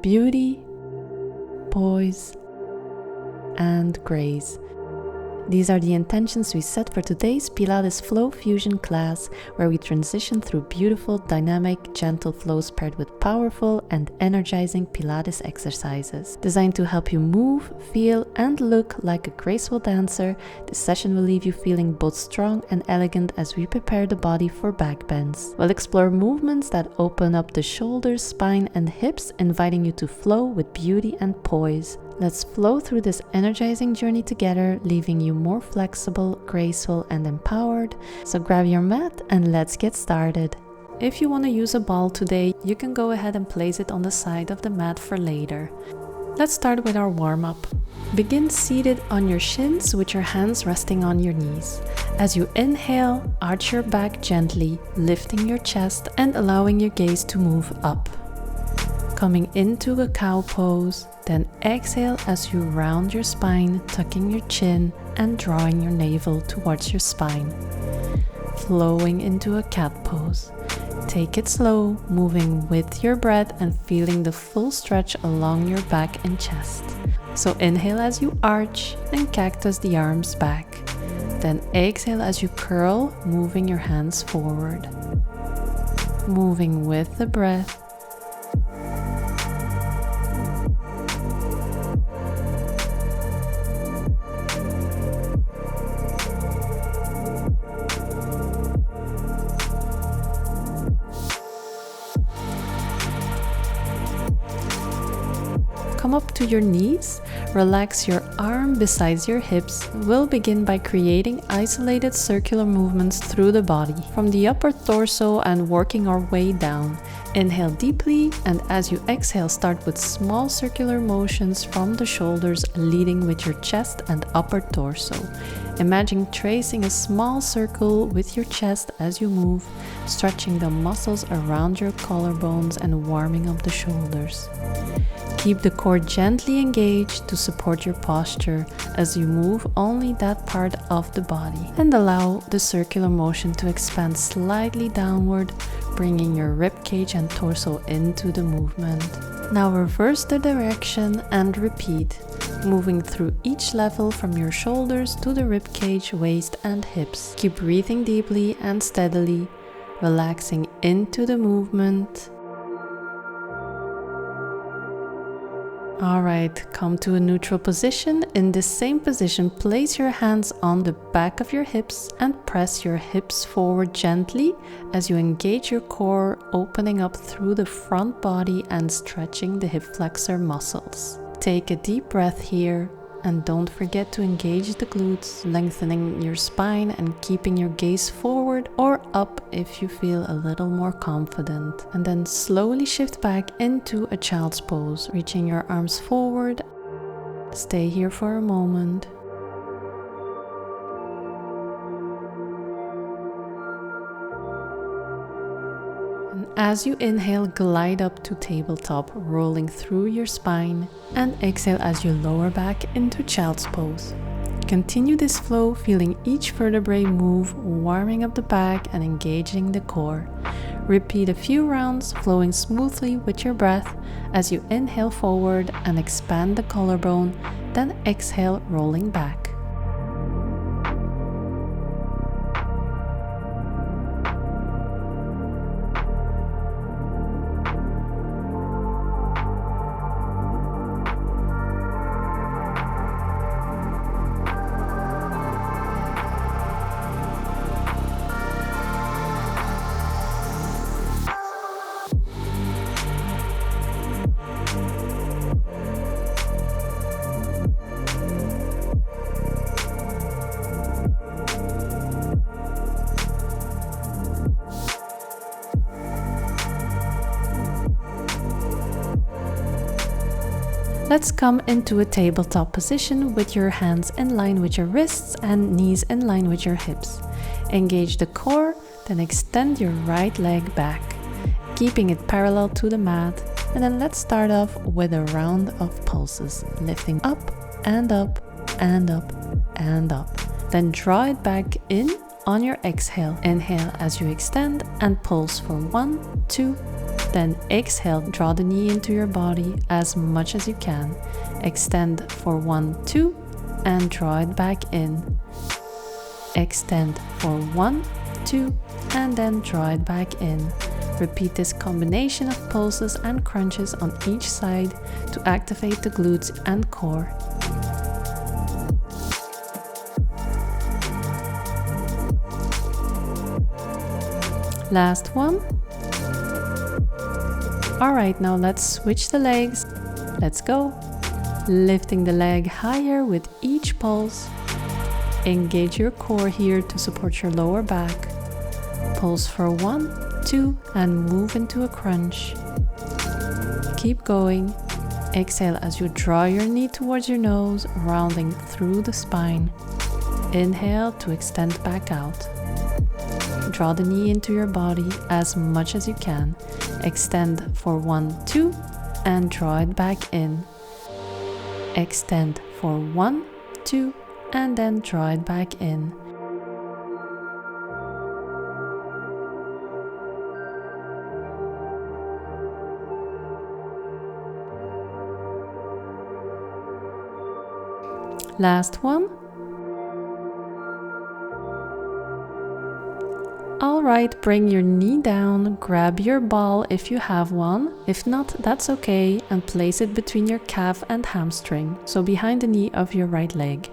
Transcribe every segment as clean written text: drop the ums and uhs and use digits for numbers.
beauty, poise, and grace. These are the intentions we set for today's Pilates Flow Fusion class, where we transition through beautiful, dynamic, gentle flows paired with powerful and energizing Pilates exercises. Designed to help you move, feel, and look like a graceful dancer, this session will leave you feeling both strong and elegant as we prepare the body for backbends. We'll explore movements that open up the shoulders, spine, and hips, inviting you to flow with beauty and poise. Let's flow through this energizing journey together, leaving you more flexible, graceful, and empowered. So grab your mat and let's get started. If you want to use a ball today, you can go ahead and place it on the side of the mat for later. Let's start with our warm-up. Begin seated on your shins with your hands resting on your knees. As you inhale, arch your back gently, lifting your chest and allowing your gaze to move up. Coming into a cow pose, then exhale as you round your spine, tucking your chin and drawing your navel towards your spine. Flowing into a cat pose. Take it slow, moving with your breath and feeling the full stretch along your back and chest. So inhale as you arch and cactus the arms back. Then exhale as you curl, moving your hands forward. Moving with the breath. Come up to your knees, relax your arm beside your hips. We'll begin by creating isolated circular movements through the body, from the upper torso and working our way down. Inhale deeply, and as you exhale, start with small circular motions from the shoulders, leading with your chest and upper torso. Imagine tracing a small circle with your chest as you move, stretching the muscles around your collarbones and warming up the shoulders. Keep the core gently engaged to support your posture as you move only that part of the body, and allow the circular motion to expand slightly downward, bringing your ribcage and torso into the movement. Now reverse the direction and repeat, moving through each level from your shoulders to the ribcage, waist, and hips. Keep breathing deeply and steadily, relaxing into the movement. Alright, come to a neutral position. In this same position, place your hands on the back of your hips and press your hips forward gently as you engage your core, opening up through the front body and stretching the hip flexor muscles. Take a deep breath here and don't forget to engage the glutes, lengthening your spine and keeping your gaze forward or up if you feel a little more confident. And then slowly shift back into a child's pose, reaching your arms forward. Stay here for a moment. As you inhale, glide up to tabletop, rolling through your spine, and exhale as you lower back into child's pose. Continue this flow, feeling each vertebrae move, warming up the back and engaging the core. Repeat a few rounds, flowing smoothly with your breath as you inhale forward and expand the collarbone, then exhale, rolling back. Let's come into a tabletop position with your hands in line with your wrists and knees in line with your hips. Engage the core, then extend your right leg back, keeping it parallel to the mat. And then let's start off with a round of pulses, lifting up and up and up and up. Then draw it back in on your exhale. Inhale as you extend and pulse for 1, 2, Then exhale, draw the knee into your body as much as you can. Extend for 1, 2, and draw it back in. Extend for 1, 2, and then draw it back in. Repeat this combination of pulses and crunches on each side to activate the glutes and core. Last one. Alright, now let's switch the legs. Let's go. Lifting the leg higher with each pulse. Engage your core here to support your lower back. Pulse for 1, 2, and move into a crunch. Keep going. Exhale as you draw your knee towards your nose, rounding through the spine. Inhale to extend back out. Draw the knee into your body as much as you can. Extend for 1, 2, and draw it back in. Extend for 1, 2, and then draw it back in. Last one. Alright, bring your knee down, grab your ball if you have one. If not, that's okay, and place it between your calf and hamstring, so behind the knee of your right leg.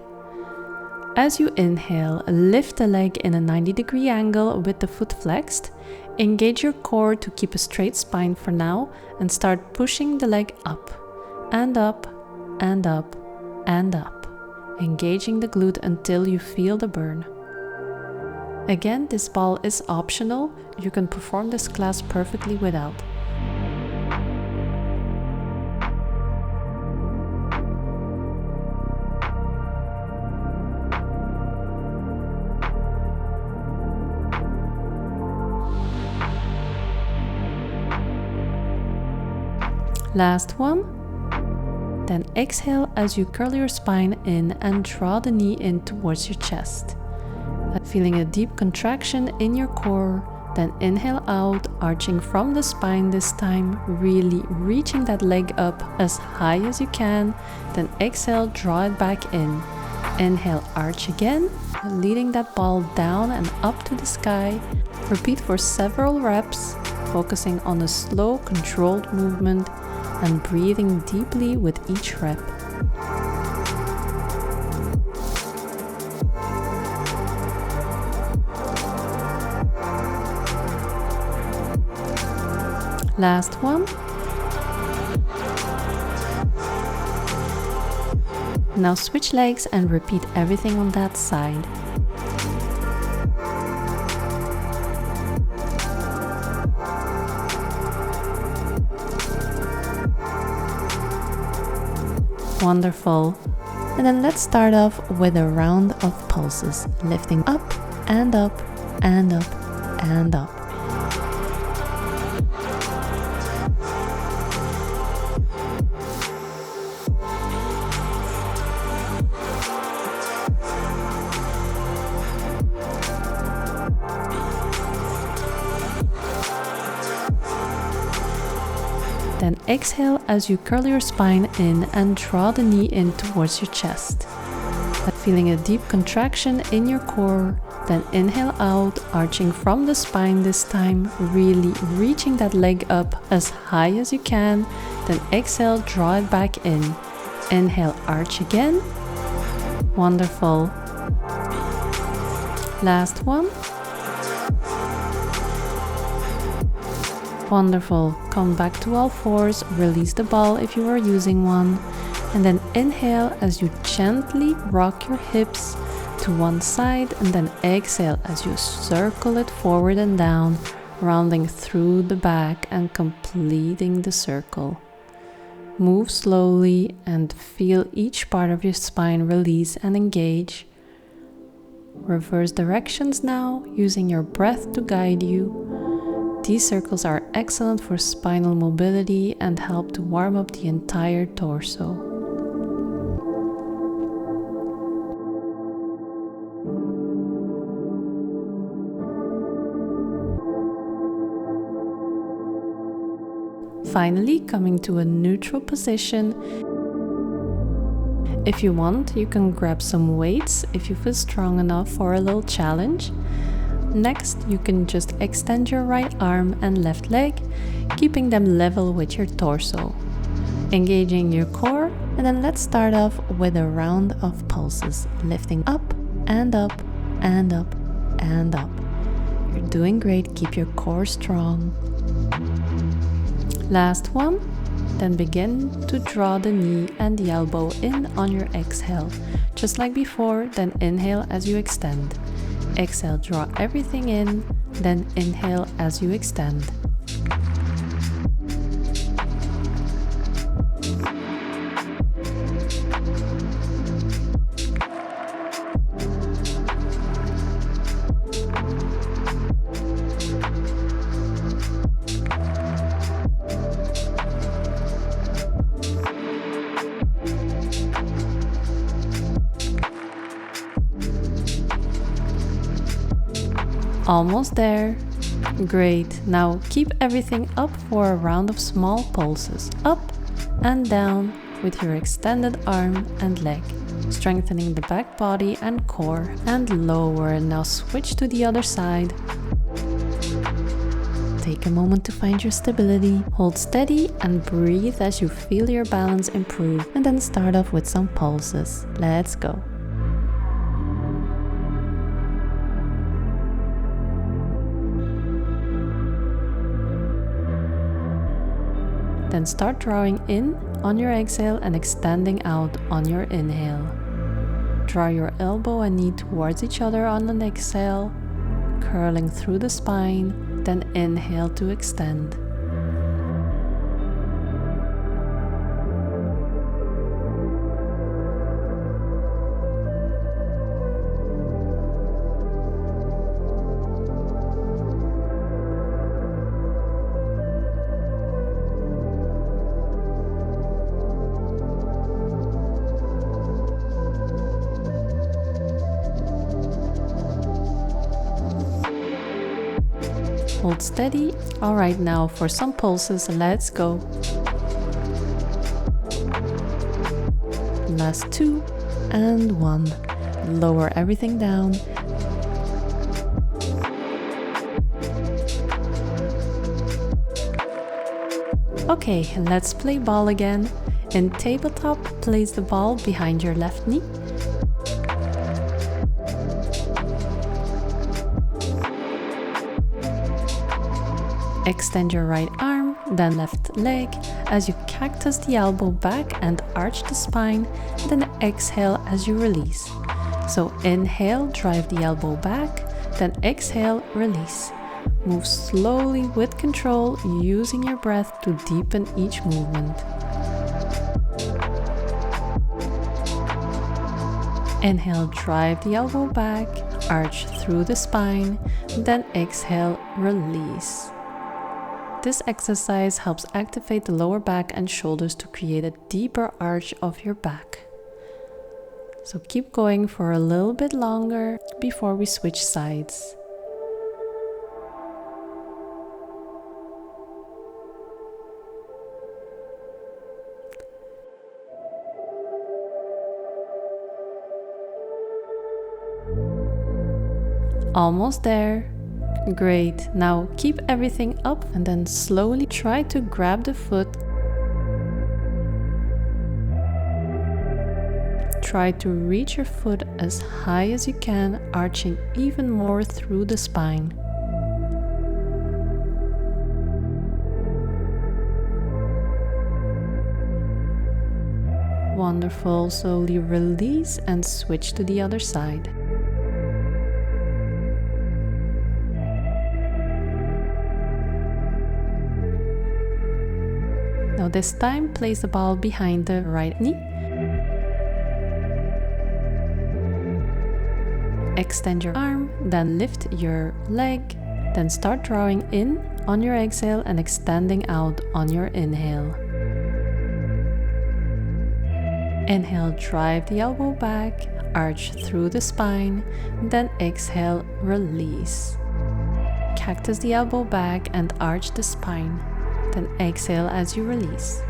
As you inhale, lift the leg in a 90-degree angle with the foot flexed. Engage your core to keep a straight spine for now, and start pushing the leg up, and up, and up, and up, engaging the glute until you feel the burn. Again, this ball is optional. You can perform this class perfectly without. Last one. Then exhale as you curl your spine in and draw the knee in towards your chest. Feeling a deep contraction in your core, then inhale out, arching from the spine this time, really reaching that leg up as high as you can, then exhale, draw it back in. Inhale, arch again, leading that ball down and up to the sky. Repeat for several reps, focusing on a slow, controlled movement and breathing deeply with each rep. Last one. Now switch legs and repeat everything on that side. Wonderful. And then let's start off with a round of pulses, lifting up and up and up and up. Then exhale as you curl your spine in and draw the knee in towards your chest. Feeling a deep contraction in your core, then inhale out, arching from the spine this time, really reaching that leg up as high as you can, then exhale, draw it back in. Inhale, arch again. Wonderful. Last one. Wonderful. Come back to all fours, release the ball if you are using one, and then inhale as you gently rock your hips to one side, and then exhale as you circle it forward and down, rounding through the back and completing the circle. Move slowly and feel each part of your spine release and engage. Reverse directions now, using your breath to guide you. These circles are excellent for spinal mobility and help to warm up the entire torso. Finally, coming to a neutral position. If you want, you can grab some weights if you feel strong enough for a little challenge. Next, you can just extend your right arm and left leg, keeping them level with your torso. Engaging your core, and then let's start off with a round of pulses, lifting up and up and up and up. You're doing great, keep your core strong. Last one, then begin to draw the knee and the elbow in on your exhale. Just like before, then inhale as you extend. Exhale, draw everything in, then inhale as you extend. Almost there. Great. Now keep everything up for a round of small pulses. Up and down with your extended arm and leg, strengthening the back body and core, and lower. Now switch to the other side. Take a moment to find your stability. Hold steady and breathe as you feel your balance improve, and then start off with some pulses. Let's go. Then start drawing in on your exhale and extending out on your inhale. Draw your elbow and knee towards each other on an exhale, curling through the spine, then inhale to extend. Hold steady. Alright, now for some pulses, let's go. Last 2 and 1. Lower everything down. Okay, let's play ball again. In tabletop, place the ball behind your left knee. Extend your right arm, then left leg, as you cactus the elbow back and arch the spine, then exhale as you release. So inhale, drive the elbow back, then exhale, release. Move slowly with control, using your breath to deepen each movement. Inhale, drive the elbow back, arch through the spine, then exhale, release. This exercise helps activate the lower back and shoulders to create a deeper arch of your back. So keep going for a little bit longer before we switch sides. Almost there. Great. Now keep everything up and then slowly try to grab the foot. Try to reach your foot as high as you can, arching even more through the spine. Wonderful. Slowly release and switch to the other side. Now this time, place the ball behind the right knee. Extend your arm, then lift your leg, then start drawing in on your exhale and extending out on your inhale. Inhale, drive the elbow back, arch through the spine, then exhale, release. Cactus the elbow back and arch the spine. Then exhale as you release.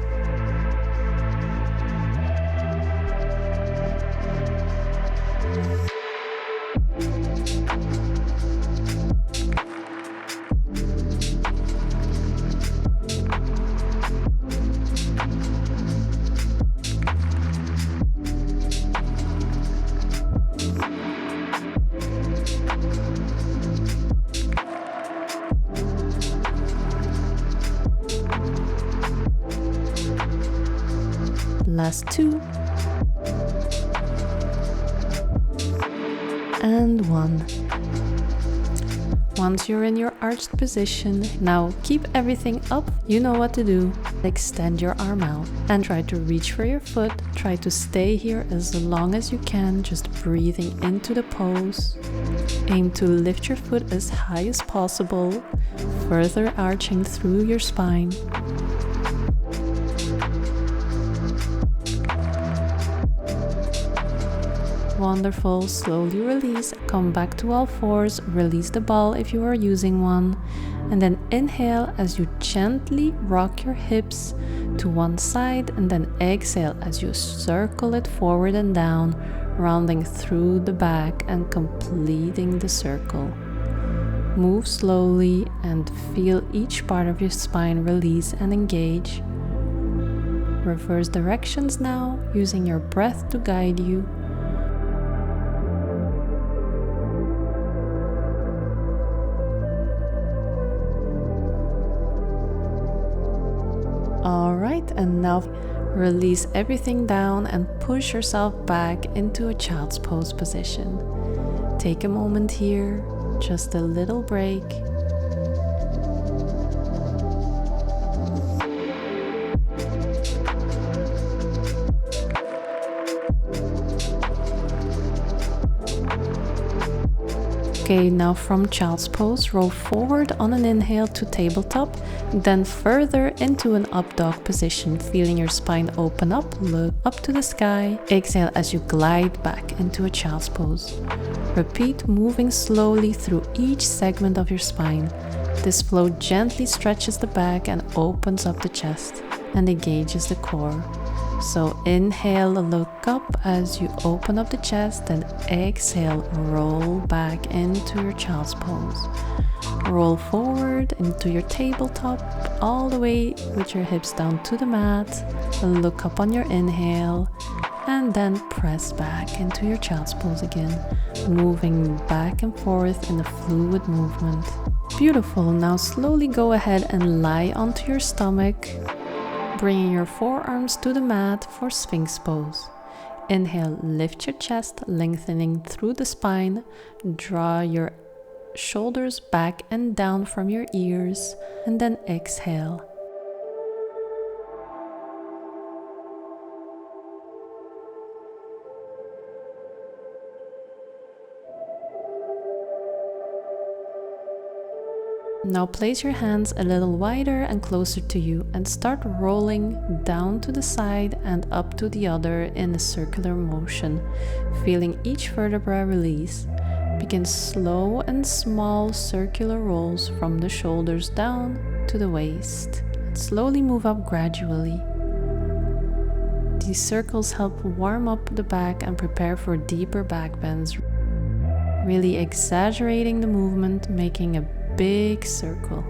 Last 2. And 1. Once you're in your arched position, now keep everything up. You know what to do. Extend your arm out and try to reach for your foot. Try to stay here as long as you can, just breathing into the pose. Aim to lift your foot as high as possible, further arching through your spine. Wonderful. Slowly release. Come back to all fours. Release the ball if you are using one. And then inhale as you gently rock your hips to one side, and then exhale as you circle it forward and down, rounding through the back and completing the circle. Move slowly and feel each part of your spine release and engage. Reverse directions now, using your breath to guide you. Alright, and now release everything down and push yourself back into a child's pose position. Take a moment here, just a little break. Okay, now from child's pose, roll forward on an inhale to tabletop, then further into an up dog position, feeling your spine open up, look up to the sky. Exhale as you glide back into a child's pose. Repeat, moving slowly through each segment of your spine. This flow gently stretches the back and opens up the chest and engages the core. So inhale, look up as you open up the chest, and exhale, roll back into your child's pose. Roll forward into your tabletop, all the way with your hips down to the mat. Look up on your inhale, and then press back into your child's pose again, moving back and forth in a fluid movement. Beautiful. Now slowly go ahead and lie onto your stomach, bringing your forearms to the mat for Sphinx pose. Inhale, lift your chest, lengthening through the spine. Draw your shoulders back and down from your ears, and then exhale. Now place your hands a little wider and closer to you and start rolling down to the side and up to the other in a circular motion, feeling each vertebra release. Begin slow and small circular rolls from the shoulders down to the waist. Slowly move up gradually. These circles help warm up the back and prepare for deeper back bends, really exaggerating the movement, making a big circle.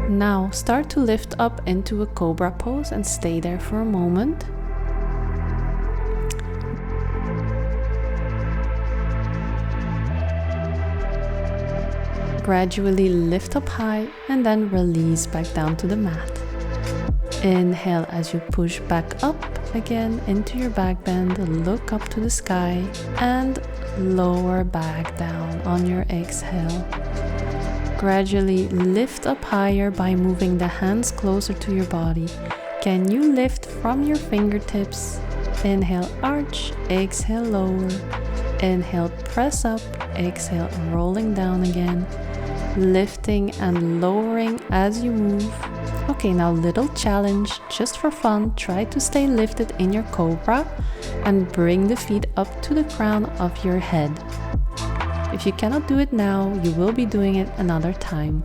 Now start to lift up into a cobra pose and stay there for a moment. Gradually lift up high and then release back down to the mat. Inhale as you push back up again into your back bend, look up to the sky and lower back down on your exhale. Gradually lift up higher by moving the hands closer to your body. Can you lift from your fingertips? Inhale, arch, exhale, lower. Inhale, press up, exhale, rolling down again. Lifting and lowering as you move. Okay, now little challenge, just for fun. Try to stay lifted in your cobra and bring the feet up to the crown of your head. If you cannot do it now, you will be doing it another time.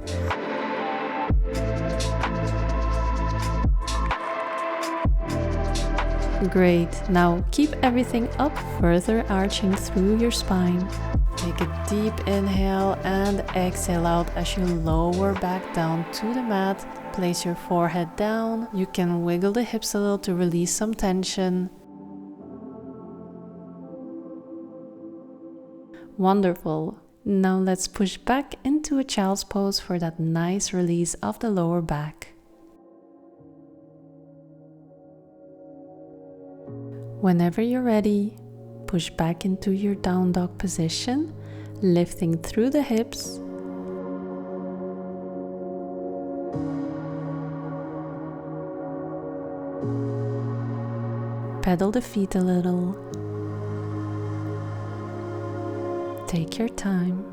Great, now keep everything up, further arching through your spine. Take a deep inhale and exhale out as you lower back down to the mat. Place your forehead down. You can wiggle the hips a little to release some tension. Wonderful. Now let's push back into a child's pose for that nice release of the lower back. Whenever you're ready, push back into your down dog position, lifting through the hips. Pedal the feet a little. Take your time.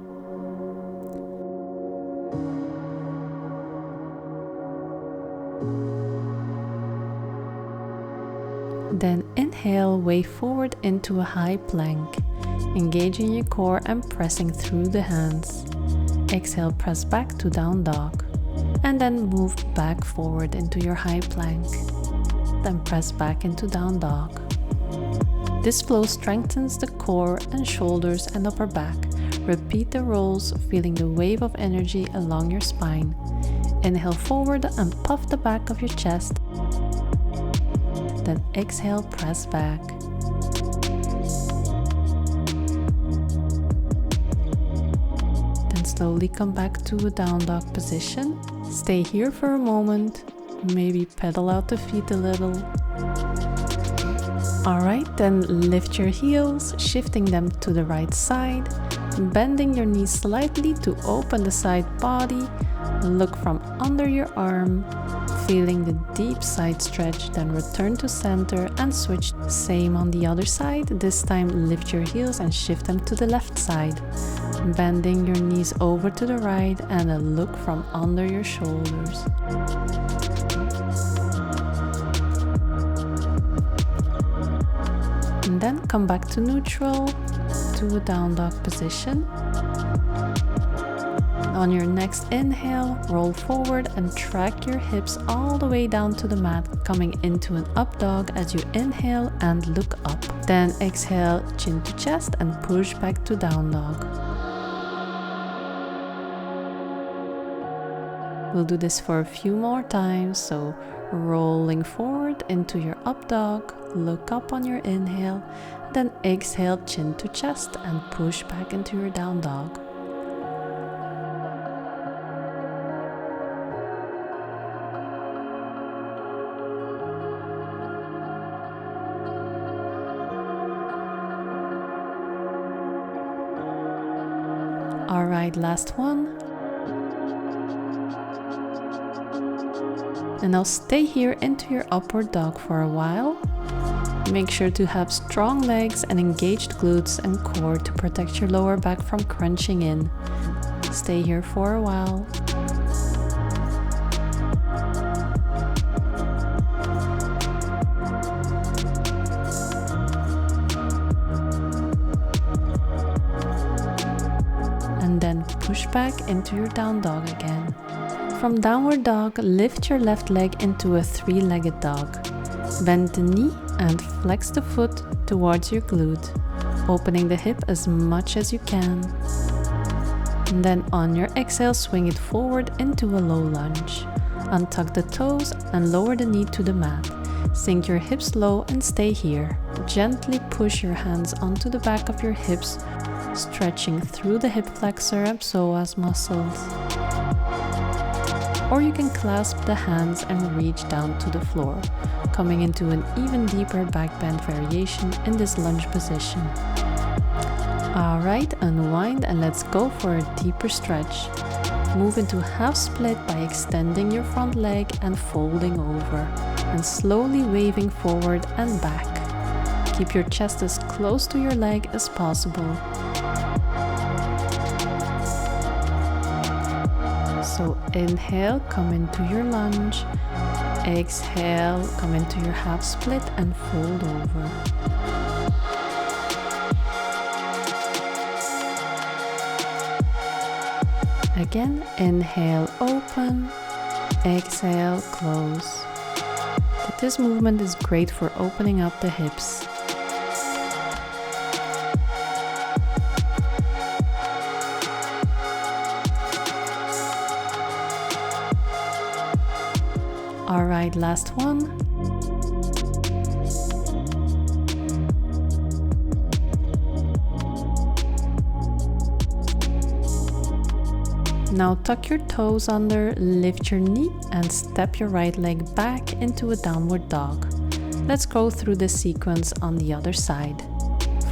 Then inhale, wave forward into a high plank, engaging your core and pressing through the hands. Exhale, press back to down dog, and then move back forward into your high plank. Then press back into down dog. This flow strengthens the core and shoulders and upper back. Repeat the rolls, feeling the wave of energy along your spine. Inhale forward and puff the back of your chest. Then exhale, press back. Then slowly come back to a down dog position. Stay here for a moment. Maybe pedal out the feet a little. Alright, then lift your heels, shifting them to the right side. Bending your knees slightly to open the side body. Look from under your arm. Feeling the deep side stretch, then return to center and switch. Same on the other side. This time lift your heels and shift them to the left side. Bending your knees over to the right and a look from under your shoulders. And then come back to neutral, to a down dog position. On your next inhale, roll forward and track your hips all the way down to the mat, coming into an up dog as you inhale and look up. Then exhale, chin to chest and push back to down dog. We'll do this for a few more times, so rolling forward into your up dog, look up on your inhale, then exhale, chin to chest and push back into your down dog. Alright, last one. And now stay here into your upward dog for a while. Make sure to have strong legs and engaged glutes and core to protect your lower back from crunching in. Stay here for a while. And then push back into your down dog again. From downward dog, lift your left leg into a three-legged dog. Bend the knee and flex the foot towards your glute, opening the hip as much as you can. And then on your exhale, swing it forward into a low lunge. Untuck the toes and lower the knee to the mat. Sink your hips low and stay here. Gently push your hands onto the back of your hips, stretching through the hip flexor and psoas muscles. Or you can clasp the hands and reach down to the floor, coming into an even deeper back bend variation in this lunge position. Alright, unwind and let's go for a deeper stretch. Move into half split by extending your front leg and folding over, and slowly waving forward and back. Keep your chest as close to your leg as possible. So inhale, come into your lunge. Exhale, come into your half split and fold over. Again, inhale, open. Exhale, close. But this movement is great for opening up the hips. Alright, last one. Now tuck your toes under, lift your knee and step your right leg back into a downward dog. Let's go through this sequence on the other side.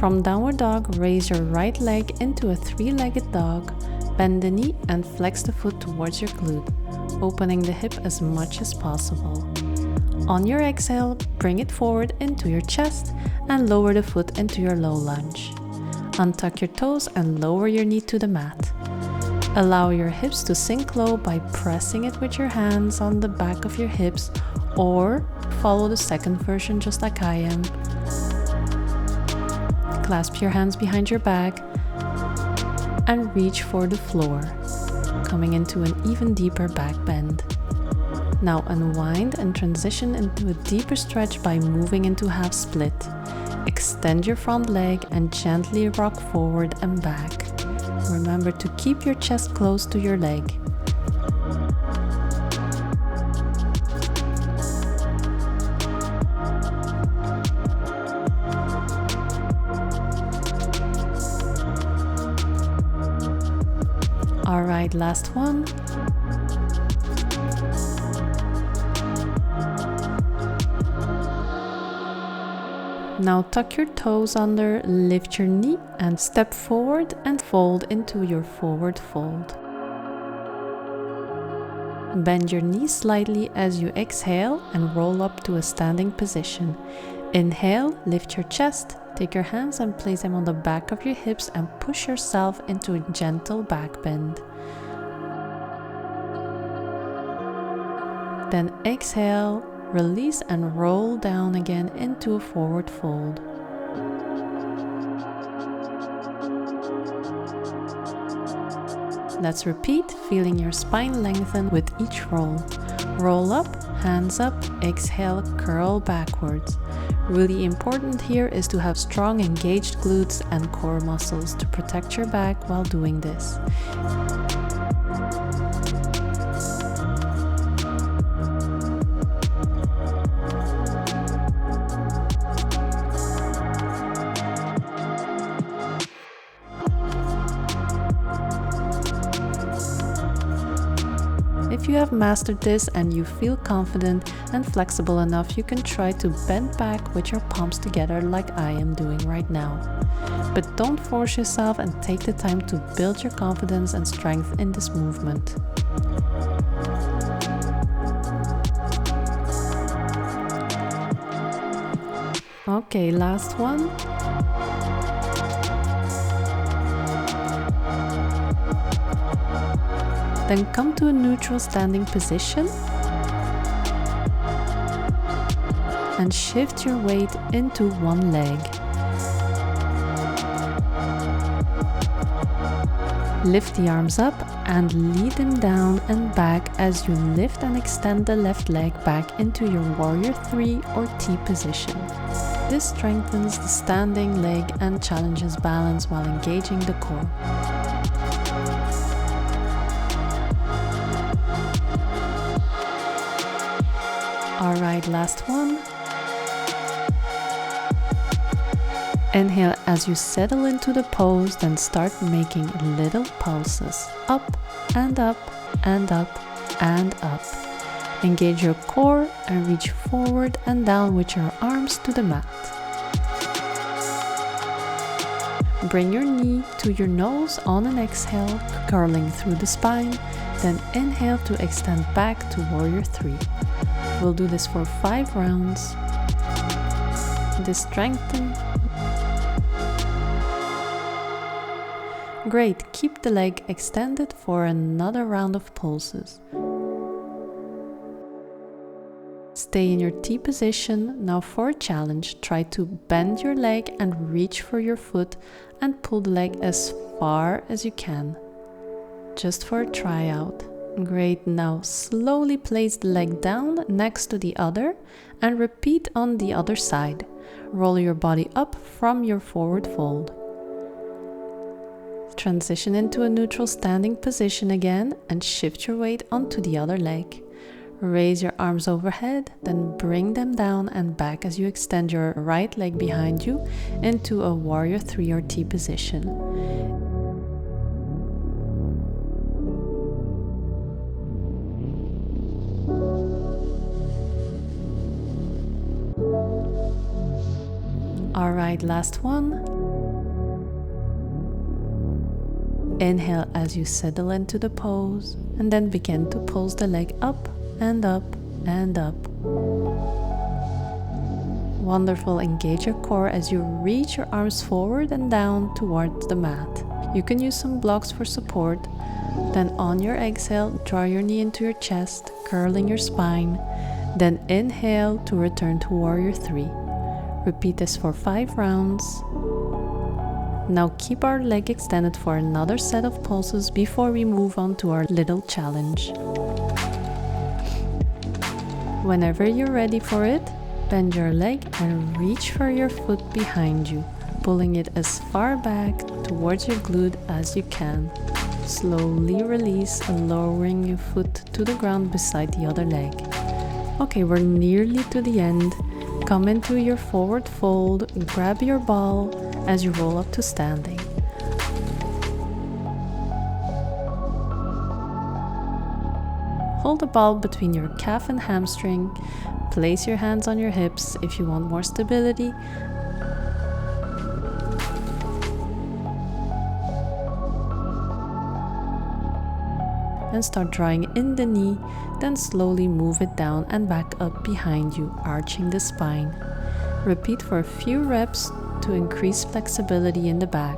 From downward dog, raise your right leg into a three-legged dog, bend the knee and flex the foot towards your glute, opening the hip as much as possible. On your exhale, bring it forward into your chest and lower the foot into your low lunge. Untuck your toes and lower your knee to the mat. Allow your hips to sink low by pressing it with your hands on the back of your hips, or follow the second version just like I am. Clasp your hands behind your back and reach for the floor, coming into an even deeper back bend. Now unwind and transition into a deeper stretch by moving into half split. Extend your front leg and gently rock forward and back. Remember to keep your chest close to your leg. Alright, last one. Now tuck your toes under, lift your knee and step forward and fold into your forward fold. Bend your knees slightly as you exhale and roll up to a standing position. Inhale, lift your chest, take your hands and place them on the back of your hips and push yourself into a gentle back bend. Then exhale, release and roll down again into a forward fold. Let's repeat, feeling your spine lengthen with each roll. Roll up, hands up, exhale, curl backwards. Really important here is to have strong engaged glutes and core muscles to protect your back while doing this. If you have mastered this and you feel confident and flexible enough, you can try to bend back with your palms together like I am doing right now. But don't force yourself and take the time to build your confidence and strength in this movement. Okay, last one. Then come to a neutral standing position and shift your weight into one leg. Lift the arms up and lead them down and back as you lift and extend the left leg back into your warrior 3 or T position. This strengthens the standing leg and challenges balance while engaging the core. Alright, last one. Inhale as you settle into the pose, then start making little pulses. Up and up and up and up. Engage your core and reach forward and down with your arms to the mat. Bring your knee to your nose on an exhale, curling through the spine. Then inhale to extend back to warrior 3. We'll do this for 5 rounds. This strengthen. Great, keep the leg extended for another round of pulses. Stay in your T position. Now for a challenge, try to bend your leg and reach for your foot and pull the leg as far as you can. Just for a tryout. Great, now slowly place the leg down next to the other and repeat on the other side. Roll your body up from your forward fold. Transition into a neutral standing position again and shift your weight onto the other leg. Raise your arms overhead, then bring them down and back as you extend your right leg behind you into a warrior 3 or T position. Alright, last one. Inhale as you settle into the pose and then begin to pulse the leg up and up and up. Wonderful, engage your core as you reach your arms forward and down towards the mat. You can use some blocks for support. Then on your exhale, draw your knee into your chest, curling your spine. Then inhale to return to warrior 3. Repeat this for 5 rounds. Now keep our leg extended for another set of pulses before we move on to our little challenge. Whenever you're ready for it, bend your leg and reach for your foot behind you, pulling it as far back towards your glute as you can. Slowly release, lowering your foot to the ground beside the other leg. Okay, we're nearly to the end. Come into your forward fold, grab your ball as you roll up to standing. Hold the ball between your calf and hamstring. Place your hands on your hips if you want more stability. And start drawing in the knee, then slowly move it down and back up behind you, arching the spine. Repeat for a few reps to increase flexibility in the back.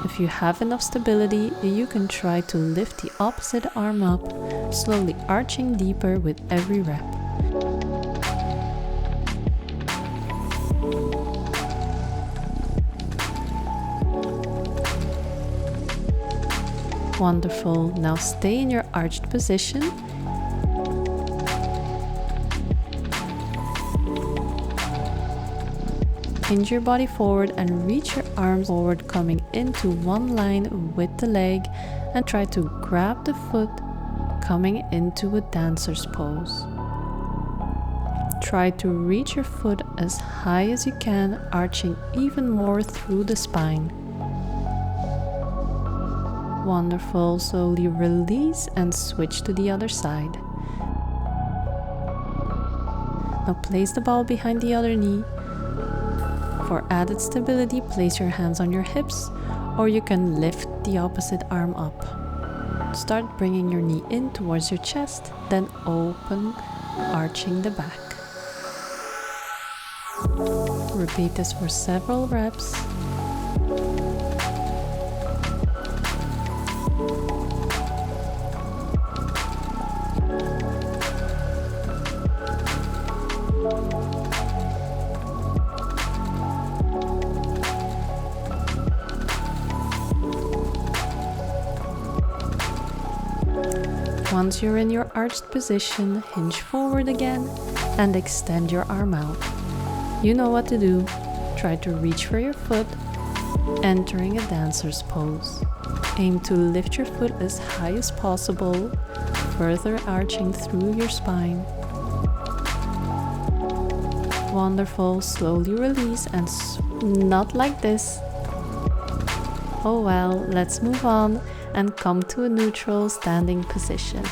If you have enough stability, you can try to lift the opposite arm up, slowly arching deeper with every rep. Wonderful. Now stay in your arched position. Hinge your body forward and reach your arms forward, coming into one line with the leg, and try to grab the foot, coming into a dancer's pose. Try to reach your foot as high as you can, arching even more through the spine. Wonderful. Slowly release and switch to the other side. Now place the ball behind the other knee. For added stability, place your hands on your hips, or you can lift the opposite arm up. Start bringing your knee in towards your chest, then open, arching the back. Repeat this for several reps. Once you're in your arched position, hinge forward again and extend your arm out. You know what to do. Try to reach for your foot, entering a dancer's pose. Aim to lift your foot as high as possible, further arching through your spine. Wonderful. Slowly release and not like this. Oh well, let's move on and come to a neutral standing position.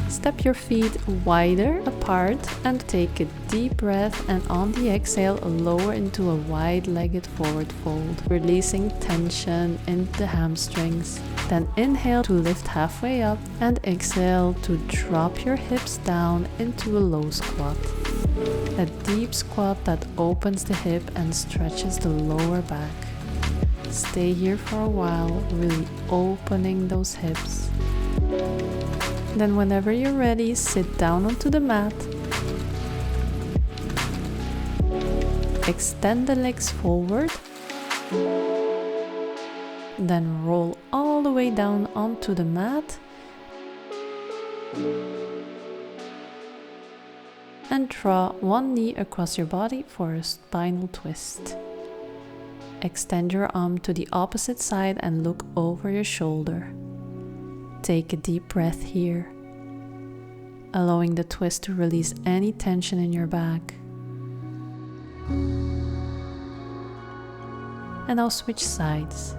Step your feet wider apart and take a deep breath, and on the exhale, lower into a wide-legged forward fold, releasing tension in the hamstrings. Then inhale to lift halfway up and exhale to drop your hips down into a low squat. A deep squat that opens the hip and stretches the lower back. Stay here for a while, really opening those hips. Then whenever you're ready, sit down onto the mat. Extend the legs forward. Then roll all the way down onto the mat. And draw one knee across your body for a spinal twist. Extend your arm to the opposite side and look over your shoulder. Take a deep breath here, allowing the twist to release any tension in your back. And now switch sides.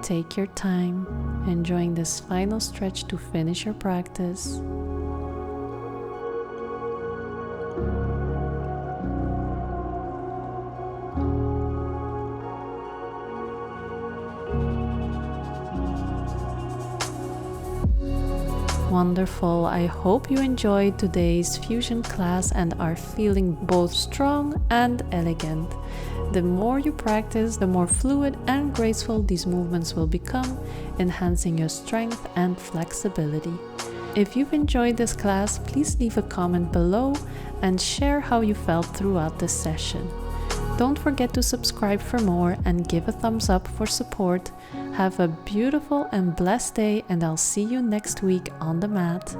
Take your time, enjoying this final stretch to finish your practice. Wonderful. I hope you enjoyed today's fusion class and are feeling both strong and elegant. The more you practice, the more fluid and graceful these movements will become, enhancing your strength and flexibility. If you've enjoyed this class, please leave a comment below and share how you felt throughout this session. Don't forget to subscribe for more and give a thumbs up for support. Have a beautiful and blessed day, and I'll see you next week on the mat.